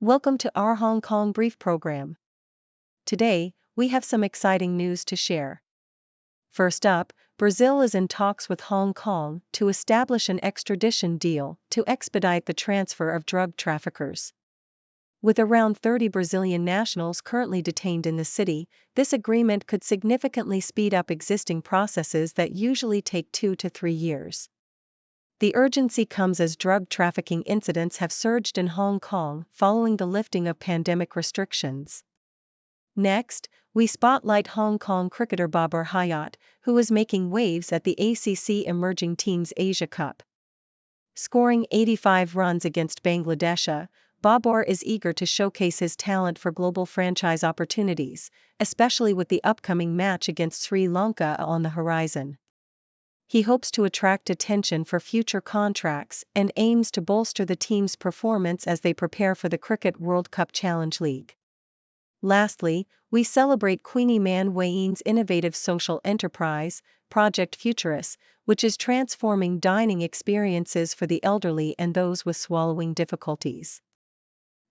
Welcome to our Hong Kong Brief program. Today, we have some exciting news to share. First up, Brazil is in talks with Hong Kong to establish an extradition deal to expedite the transfer of drug traffickers. With around 30 Brazilian nationals currently detained in the city, this agreement could significantly speed up existing processes that usually take 2 to 3 years. The urgency comes as drug trafficking incidents have surged in Hong Kong following the lifting of pandemic restrictions. Next, we spotlight Hong Kong cricketer Babar Hayat, who is making waves at the ACC Emerging Teams Asia Cup. Scoring 85 runs against Bangladesh, Babar is eager to showcase his talent for global franchise opportunities, especially with the upcoming match against Sri Lanka A on the horizon. He hopes to attract attention for future contracts and aims to bolster the team's performance as they prepare for the Cricket World Cup Challenge League. Lastly, we celebrate Queenie Man Wayne's innovative social enterprise, Project Futurist, which is transforming dining experiences for the elderly and those with swallowing difficulties.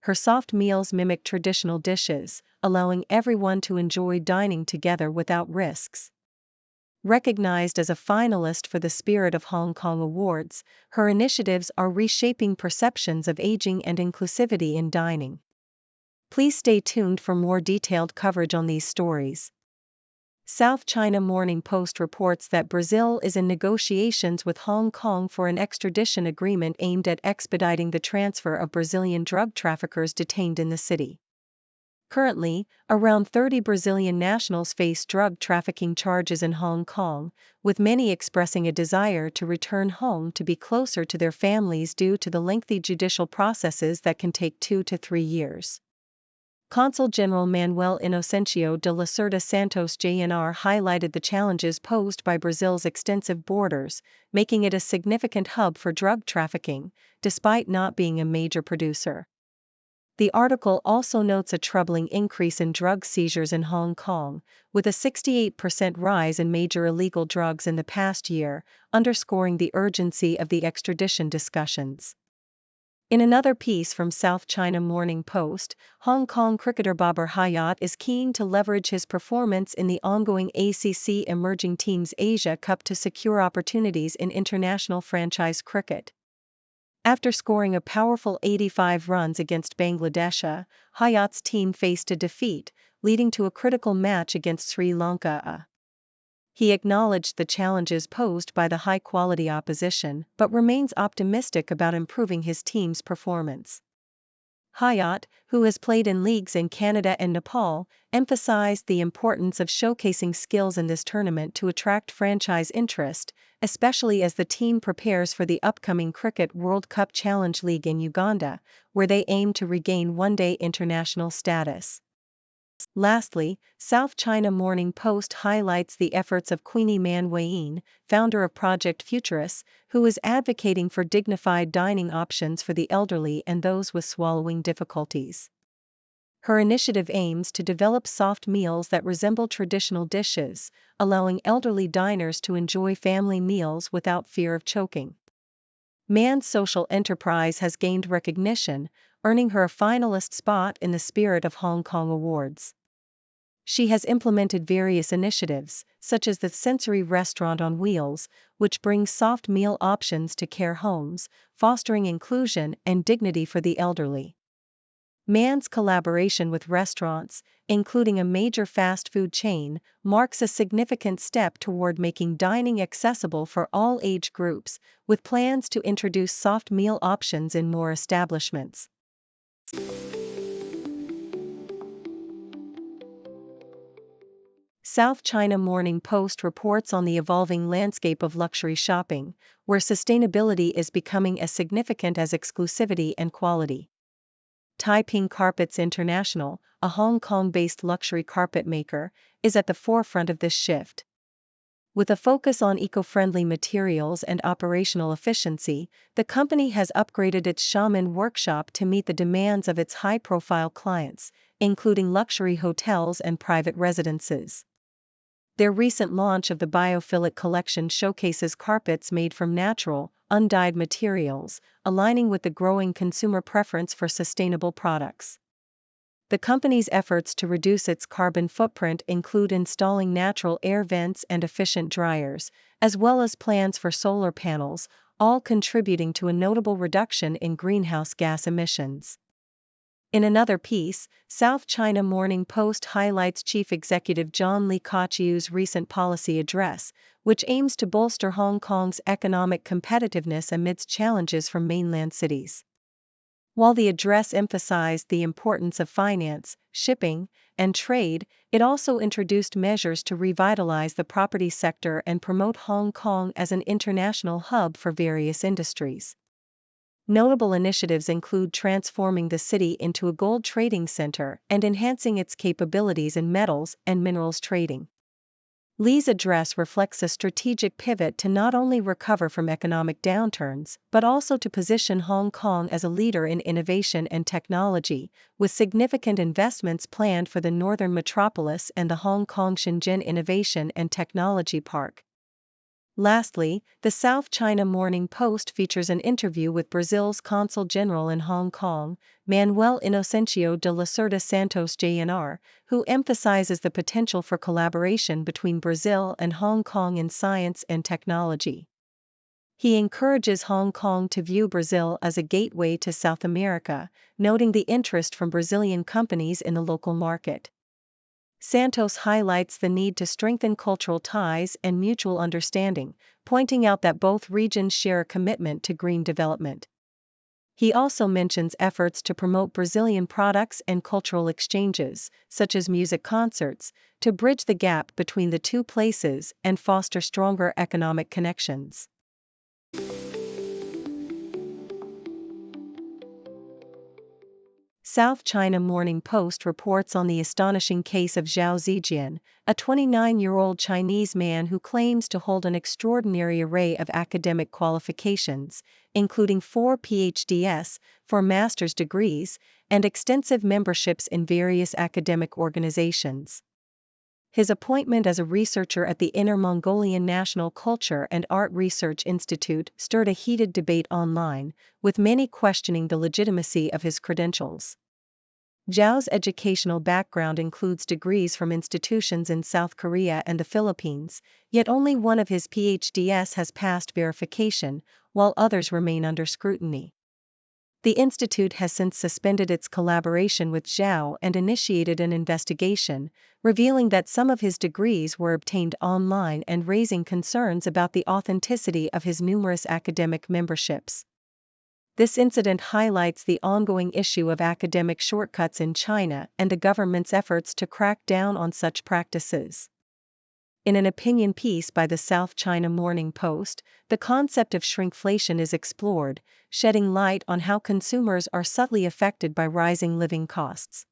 Her soft meals mimic traditional dishes, allowing everyone to enjoy dining together without risks. Recognized as a finalist for the Spirit of Hong Kong Awards, her initiatives are reshaping perceptions of aging and inclusivity in dining. Please stay tuned for more detailed coverage on these stories. South China Morning Post reports that Brazil is in negotiations with Hong Kong for an extradition agreement aimed at expediting the transfer of Brazilian drug traffickers detained in the city. Currently, around 30 Brazilian nationals face drug trafficking charges in Hong Kong, with many expressing a desire to return home to be closer to their families due to the lengthy judicial processes that can take 2 to 3 years. Consul General Manuel Inocencio de Lacerda Santos Jr. highlighted the challenges posed by Brazil's extensive borders, making it a significant hub for drug trafficking, despite not being a major producer. The article also notes a troubling increase in drug seizures in Hong Kong, with a 68% rise in major illegal drugs in the past year, underscoring the urgency of the extradition discussions. In another piece from South China Morning Post, Hong Kong cricketer Babar Hayat is keen to leverage his performance in the ongoing ACC Emerging Teams Asia Cup to secure opportunities in international franchise cricket. After scoring a powerful 85 runs against Bangladesh, Hayat's team faced a defeat, leading to a critical match against Sri Lanka A. He acknowledged the challenges posed by the high-quality opposition but remains optimistic about improving his team's performance. Hayat, who has played in leagues in Canada and Nepal, emphasized the importance of showcasing skills in this tournament to attract franchise interest, especially as the team prepares for the upcoming Cricket World Cup Challenge League in Uganda, where they aim to regain one-day international status. Lastly, South China Morning Post highlights the efforts of Queenie Man Wayne, founder of Project Futurist, who is advocating for dignified dining options for the elderly and those with swallowing difficulties. Her initiative aims to develop soft meals that resemble traditional dishes, allowing elderly diners to enjoy family meals without fear of choking. Man's social enterprise has gained recognition, earning her a finalist spot in the Spirit of Hong Kong Awards. She has implemented various initiatives, such as the Sensory Restaurant on Wheels, which brings soft meal options to care homes, fostering inclusion and dignity for the elderly. Man's collaboration with restaurants, including a major fast food chain, marks a significant step toward making dining accessible for all age groups, with plans to introduce soft meal options in more establishments. South China Morning Post reports on the evolving landscape of luxury shopping, where sustainability is becoming as significant as exclusivity and quality. Taiping Carpets International, a Hong Kong-based luxury carpet maker, is at the forefront of this shift. With a focus on eco-friendly materials and operational efficiency, the company has upgraded its Xiamen workshop to meet the demands of its high-profile clients, including luxury hotels and private residences. Their recent launch of the Biophilic collection showcases carpets made from natural, undyed materials, aligning with the growing consumer preference for sustainable products. The company's efforts to reduce its carbon footprint include installing natural air vents and efficient dryers, as well as plans for solar panels, all contributing to a notable reduction in greenhouse gas emissions. In another piece, South China Morning Post highlights Chief Executive John Lee Ka-chiu's recent policy address, which aims to bolster Hong Kong's economic competitiveness amidst challenges from mainland cities. While the address emphasized the importance of finance, shipping, and trade, it also introduced measures to revitalize the property sector and promote Hong Kong as an international hub for various industries. Notable initiatives include transforming the city into a gold trading center and enhancing its capabilities in metals and minerals trading. Lee's address reflects a strategic pivot to not only recover from economic downturns, but also to position Hong Kong as a leader in innovation and technology, with significant investments planned for the northern metropolis and the Hong Kong Shenzhen Innovation and Technology Park. Lastly, the South China Morning Post features an interview with Brazil's Consul General in Hong Kong, Manuel Inocencio de Lacerda Santos Jr., who emphasizes the potential for collaboration between Brazil and Hong Kong in science and technology. He encourages Hong Kong to view Brazil as a gateway to South America, noting the interest from Brazilian companies in the local market. Santos highlights the need to strengthen cultural ties and mutual understanding, pointing out that both regions share a commitment to green development. He also mentions efforts to promote Brazilian products and cultural exchanges, such as music concerts, to bridge the gap between the two places and foster stronger economic connections. South China Morning Post reports on the astonishing case of Zhao Zijian, a 29-year-old Chinese man who claims to hold an extraordinary array of academic qualifications, including 4 PhDs, 4 master's degrees, and extensive memberships in various academic organizations. His appointment as a researcher at the Inner Mongolian National Culture and Art Research Institute stirred a heated debate online, with many questioning the legitimacy of his credentials. Zhao's educational background includes degrees from institutions in South Korea and the Philippines, yet only one of his PhDs has passed verification, while others remain under scrutiny. The institute has since suspended its collaboration with Zhao and initiated an investigation, revealing that some of his degrees were obtained online and raising concerns about the authenticity of his numerous academic memberships. This incident highlights the ongoing issue of academic shortcuts in China and the government's efforts to crack down on such practices. In an opinion piece by the South China Morning Post, the concept of shrinkflation is explored, shedding light on how consumers are subtly affected by rising living costs.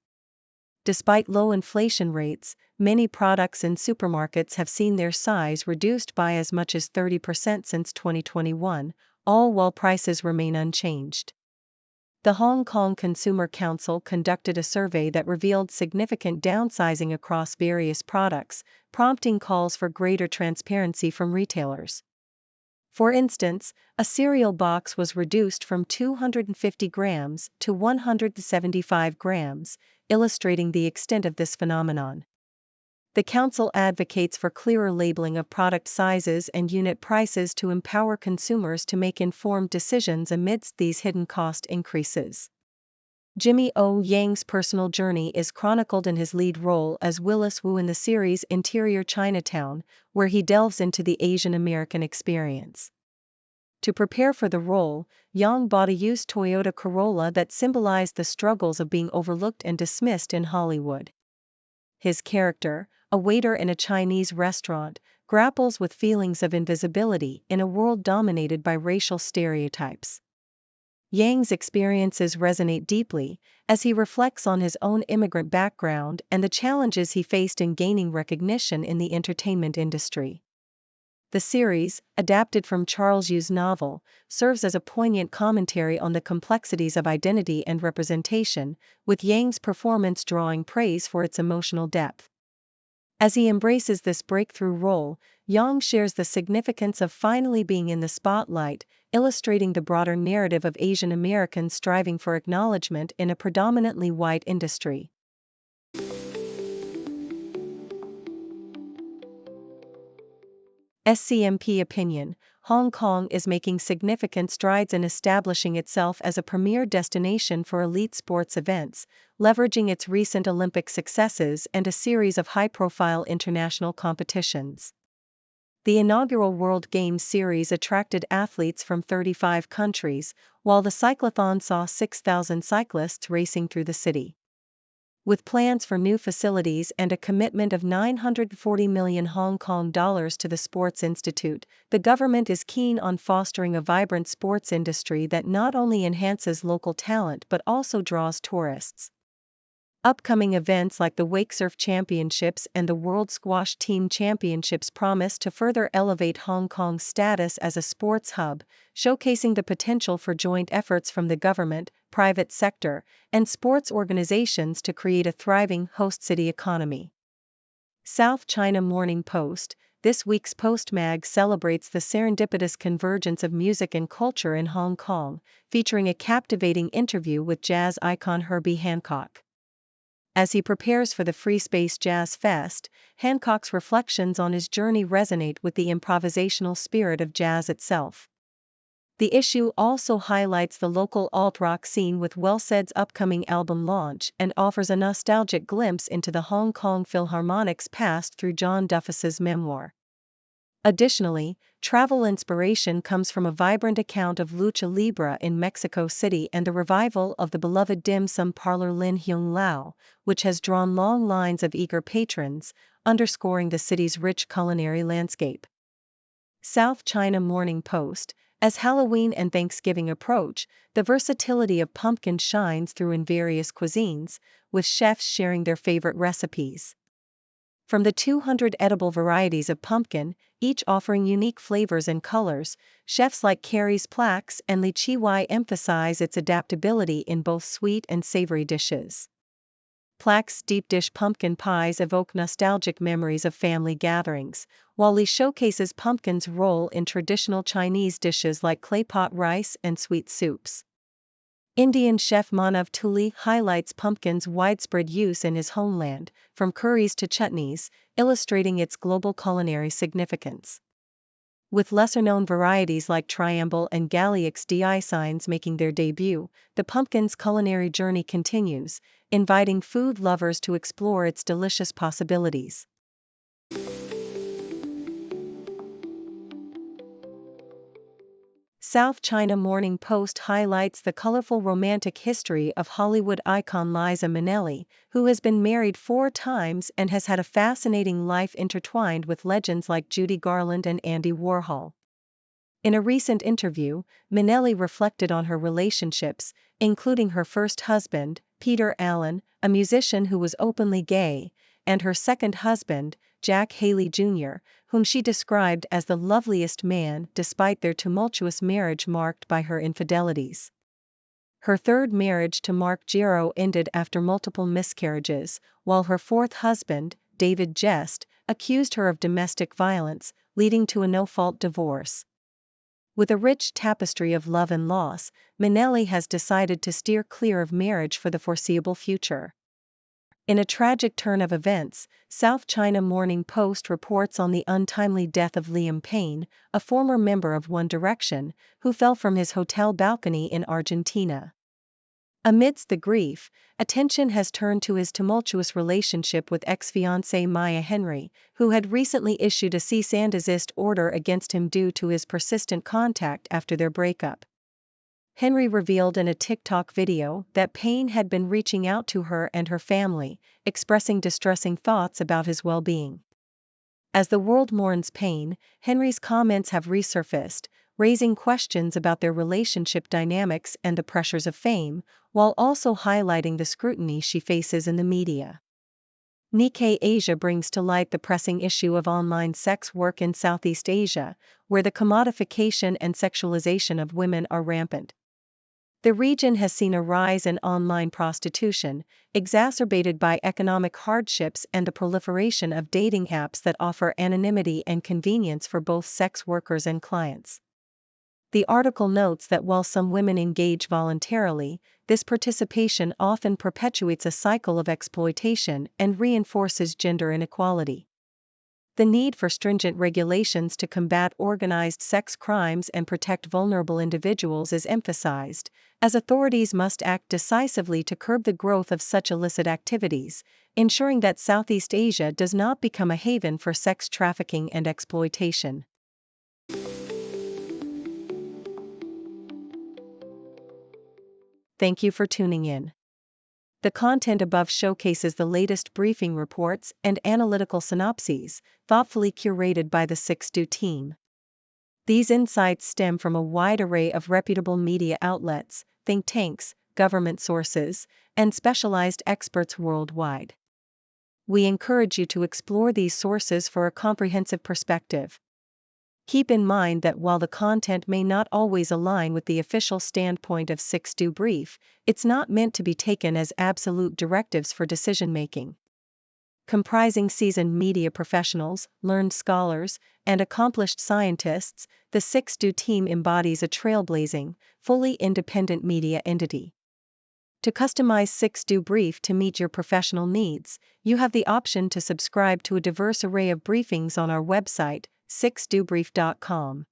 Despite low inflation rates, many products in supermarkets have seen their size reduced by as much as 30% since 2021, all while prices remain unchanged. The Hong Kong Consumer Council conducted a survey that revealed significant downsizing across various products, prompting calls for greater transparency from retailers. For instance, a cereal box was reduced from 250 grams to 175 grams, illustrating the extent of this phenomenon. The Council advocates for clearer labeling of product sizes and unit prices to empower consumers to make informed decisions amidst these hidden cost increases. Jimmy O. Yang's personal journey is chronicled in his lead role as Willis Wu in the series Interior Chinatown, where he delves into the Asian American experience. To prepare for the role, Yang bought a used Toyota Corolla that symbolized the struggles of being overlooked and dismissed in Hollywood. His character, a waiter in a Chinese restaurant, grapples with feelings of invisibility in a world dominated by racial stereotypes. Yang's experiences resonate deeply, as he reflects on his own immigrant background and the challenges he faced in gaining recognition in the entertainment industry. The series, adapted from Charles Yu's novel, serves as a poignant commentary on the complexities of identity and representation, with Yang's performance drawing praise for its emotional depth. As he embraces this breakthrough role, Yang shares the significance of finally being in the spotlight, illustrating the broader narrative of Asian Americans striving for acknowledgement in a predominantly white industry. SCMP opinion: Hong Kong is making significant strides in establishing itself as a premier destination for elite sports events, leveraging its recent Olympic successes and a series of high-profile international competitions. The inaugural World Games series attracted athletes from 35 countries, while the cyclothon saw 6,000 cyclists racing through the city. With plans for new facilities and a commitment of 940 million Hong Kong dollars to the Sports Institute, the government is keen on fostering a vibrant sports industry that not only enhances local talent but also draws tourists. Upcoming events like the Wakesurf Championships and the World Squash Team Championships promise to further elevate Hong Kong's status as a sports hub, showcasing the potential for joint efforts from the government, private sector, and sports organizations to create a thriving host city economy. South China Morning Post: this week's Postmag celebrates the serendipitous convergence of music and culture in Hong Kong, featuring a captivating interview with jazz icon Herbie Hancock. As he prepares for the Free Space Jazz Fest, Hancock's reflections on his journey resonate with the improvisational spirit of jazz itself. The issue also highlights the local alt-rock scene with Wellsaid's upcoming album launch and offers a nostalgic glimpse into the Hong Kong Philharmonic's past through John Duffus's memoir. Additionally, travel inspiration comes from a vibrant account of lucha libre in Mexico City and the revival of the beloved dim sum parlor Lin Hyung Lao, which has drawn long lines of eager patrons, underscoring the city's rich culinary landscape. South China Morning Post: as Halloween and Thanksgiving approach, the versatility of pumpkin shines through in various cuisines, with chefs sharing their favorite recipes. From the 200 edible varieties of pumpkin, each offering unique flavors and colors, chefs like Carrie's Plax and Li Chi emphasize its adaptability in both sweet and savory dishes. Plax's deep dish pumpkin pies evoke nostalgic memories of family gatherings, while Li showcases pumpkin's role in traditional Chinese dishes like clay pot rice and sweet soups. Indian chef Manav Tuli highlights pumpkin's widespread use in his homeland, from curries to chutneys, illustrating its global culinary significance. With lesser-known varieties like Triamble and Galliux di signs making their debut, the pumpkin's culinary journey continues, inviting food lovers to explore its delicious possibilities. South China Morning Post highlights the colorful romantic history of Hollywood icon Liza Minnelli, who has been married 4 times and has had a fascinating life intertwined with legends like Judy Garland and Andy Warhol. In a recent interview, Minnelli reflected on her relationships, including her first husband, Peter Allen, a musician who was openly gay, and her second husband, Jack Haley Jr., whom she described as the loveliest man despite their tumultuous marriage marked by her infidelities. Her third marriage to Mark Gero ended after multiple miscarriages, while her fourth husband, David Jest, accused her of domestic violence, leading to a no-fault divorce. With a rich tapestry of love and loss, Minnelli has decided to steer clear of marriage for the foreseeable future. In a tragic turn of events, South China Morning Post reports on the untimely death of Liam Payne, a former member of One Direction, who fell from his hotel balcony in Argentina. Amidst the grief, attention has turned to his tumultuous relationship with ex-fiancée Maya Henry, who had recently issued a cease and desist order against him due to his persistent contact after their breakup. Henry revealed in a TikTok video that Payne had been reaching out to her and her family, expressing distressing thoughts about his well-being. As the world mourns Payne, Henry's comments have resurfaced, raising questions about their relationship dynamics and the pressures of fame, while also highlighting the scrutiny she faces in the media. Nikkei Asia brings to light the pressing issue of online sex work in Southeast Asia, where the commodification and sexualization of women are rampant. The region has seen a rise in online prostitution, exacerbated by economic hardships and the proliferation of dating apps that offer anonymity and convenience for both sex workers and clients. The article notes that while some women engage voluntarily, this participation often perpetuates a cycle of exploitation and reinforces gender inequality. The need for stringent regulations to combat organized sex crimes and protect vulnerable individuals is emphasized, as authorities must act decisively to curb the growth of such illicit activities, ensuring that Southeast Asia does not become a haven for sex trafficking and exploitation. Thank you for tuning in. The content above showcases the latest briefing reports and analytical synopses, thoughtfully curated by the 6Do team. These insights stem from a wide array of reputable media outlets, think tanks, government sources, and specialized experts worldwide. We encourage you to explore these sources for a comprehensive perspective. Keep in mind that while the content may not always align with the official standpoint of 6Do Brief, it's not meant to be taken as absolute directives for decision-making. Comprising seasoned media professionals, learned scholars, and accomplished scientists, the 6Do team embodies a trailblazing, fully independent media entity. To customize 6Do Brief to meet your professional needs, you have the option to subscribe to a diverse array of briefings on our website, 6dobrief.com.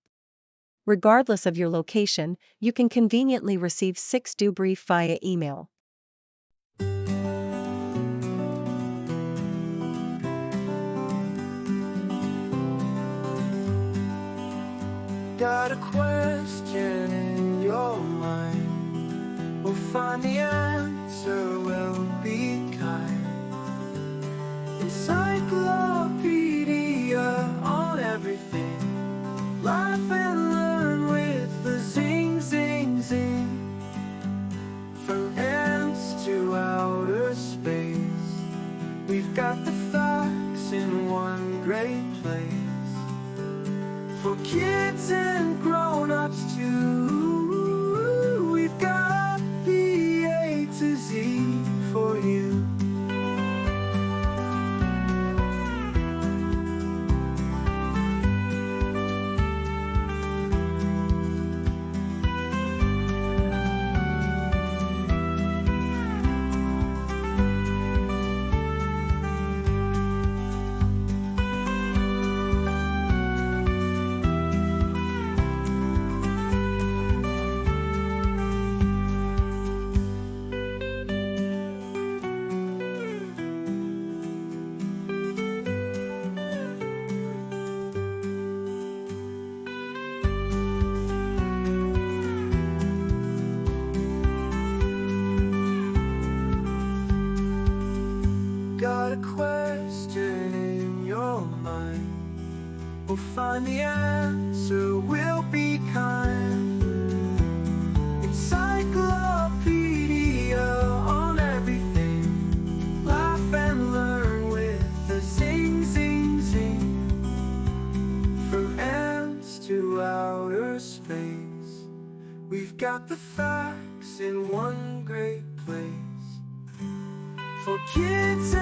Regardless of your location, you can conveniently receive 6Do Brief via email. Got a question in your mind, we'll find the answer, we'll be kind. Encyclopedia on everything, laugh and learn with the zing, zing, zing. From ants to outer space, we've got the facts in one great place. For kids and grown-ups too, we've got the A to Z for you. Got a question in your mind, we'll find the answer, we'll be kind. Encyclopedia on everything, laugh and learn with the zing, zing, zing. From ants to outer space, we've got the facts in one great place. For kids